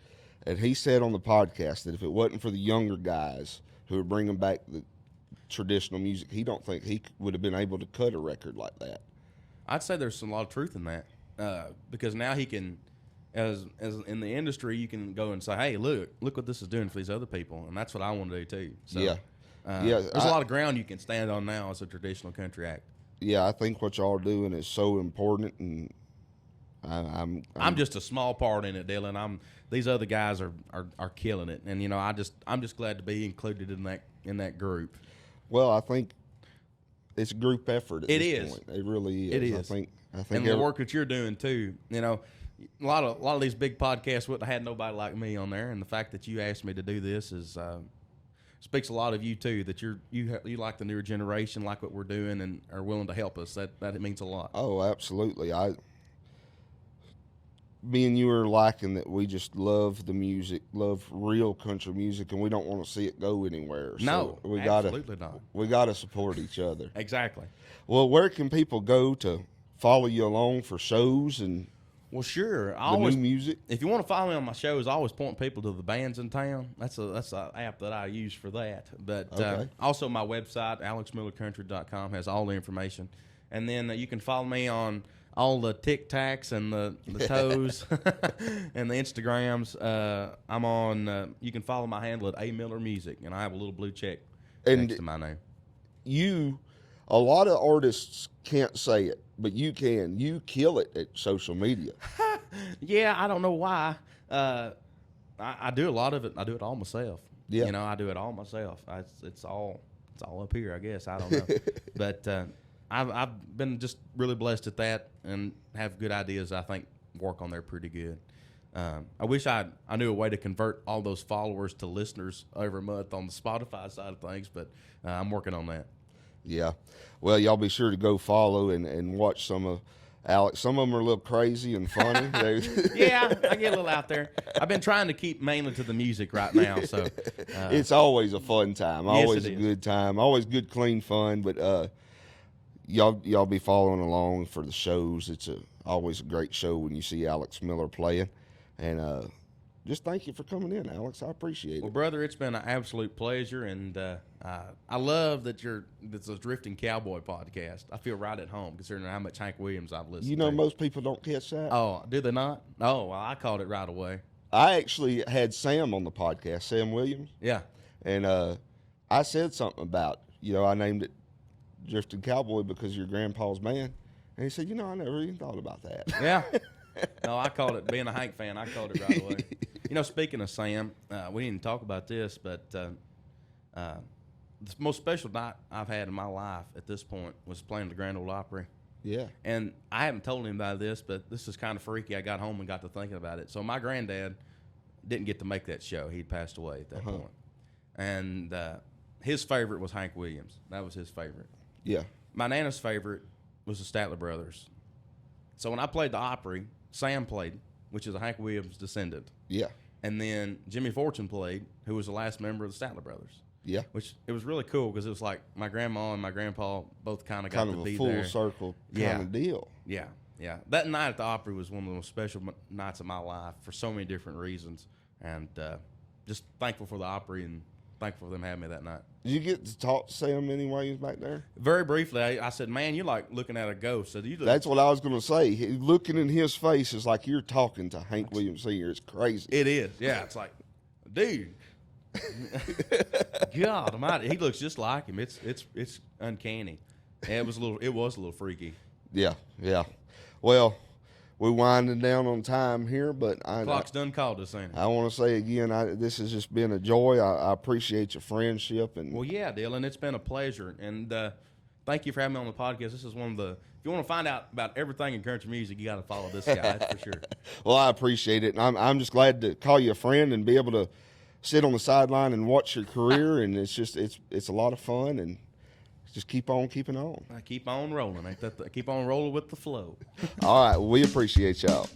And he said on the podcast that if it wasn't for the younger guys who are bringing back the traditional music, he don't think he would have been able to cut a record like that. I'd say there's a lot of truth in that, because now he can, as in the industry, you can go and say, hey, look what this is doing for these other people, and that's what I want to do too. So, yeah. There's a lot of ground you can stand on now as a traditional country act. Yeah, I think what y'all are doing is so important, and I'm just a small part in it, Dillon. These other guys are killing it, and I'm just glad to be included in that group. Well, I think it's a group effort at It this is. point. It really is. It is. I think And the work that you're doing too, a lot of these big podcasts wouldn't have had nobody like me on there, and the fact that you asked me to do this is speaks a lot of you too. That you like the newer generation, like what we're doing, and are willing to help us. That it means a lot. Oh, absolutely. Me and you are liking that. We just love the music, love real country music, and we don't want to see it go anywhere. No, so absolutely not. We gotta support each other. Exactly. Well, where can people go to follow you along for shows and Well, sure. new music? If you want to follow me on my shows, I always point people to the bands in town. That's an app that I use for that. But Okay. Also my website, alexmillercountry.com, has all the information. And then you can follow me on all the Tic Tacs and the toes and the Instagrams. I'm on. You can follow my handle at A Miller Music, and I have a little blue check next to my name. A lot of artists can't say it, but you can. You kill it at social media. Yeah, I don't know why. I do a lot of it. I do it all myself. Yeah. I do it all myself. It's all up here, I guess. I don't know. But I've been just really blessed at that and have good ideas. I think work on there pretty good. I wish I knew a way to convert all those followers to listeners over a month on the Spotify side of things, but I'm working on that. Yeah. Well, y'all be sure to go follow and watch some of Alex. Some of them are a little crazy and funny. Yeah, I get a little out there. I've been trying to keep mainly to the music right now, so it's always a fun time. Yes, Always it a is. good time. Always good, clean fun. But y'all be following along for the shows. It's always a great show when you see Alex Miller playing. And just thank you for coming in, Alex. I appreciate it. Well, brother, it's been an absolute pleasure, and I love that it's a Drifting Cowboy podcast. I feel right at home considering how much Hank Williams I've listened to. Most people don't catch that. Oh, do they not? Oh, well, I caught it right away. I actually had Sam on the podcast, Sam Williams, Yeah. and I said something about, I named it Drifting Cowboy because your grandpa's man. And he said, I never even thought about that. Yeah. No, I called it, being a Hank fan, I called it right away. Speaking of Sam, we didn't talk about this, but the most special night I've had in my life at this point was playing the Grand Ole Opry. Yeah. And I haven't told him about this, but this is kind of freaky. I got home and got to thinking about it. So my granddad didn't get to make that show. He'd passed away at that point. And his favorite was Hank Williams. That was his favorite. Yeah. My Nana's favorite was the Statler Brothers. So when I played the Opry, Sam played, which is a Hank Williams descendant. Yeah. And then Jimmy Fortune played, who was the last member of the Statler Brothers. Yeah. Which it was really cool because it was like my grandma and my grandpa both kind of got to be there. Kind of a full circle kind of deal. Yeah, yeah. That night at the Opry was one of the most special nights of my life for so many different reasons. And just thankful for the Opry and thankful for them having me that night. Did you get to talk to Sam anyway? He was back there? Very briefly, I said, man, you're like looking at a ghost. So That's what I was going to say. Looking in his face is like you're talking to Hank Williams Sr. It's crazy. It is. Yeah, it's like, dude. God almighty, he looks just like him. It's uncanny. Yeah, it was a little freaky. Yeah, yeah. Well, we're winding down on time here, but Clock's done called us, ain't it? I want to say again, this has just been a joy. I appreciate your friendship and. Well, yeah, Dillon, it's been a pleasure, and thank you for having me on the podcast. This is one of the. If you want to find out about everything in country music, you got to follow this guy. That's for sure. Well, I appreciate it, and I'm just glad to call you a friend and be able to sit on the sideline and watch your career, and it's a lot of fun, and just keep on keeping on. I keep on rolling, ain't that? Keep on rolling with the flow. All right, we appreciate y'all.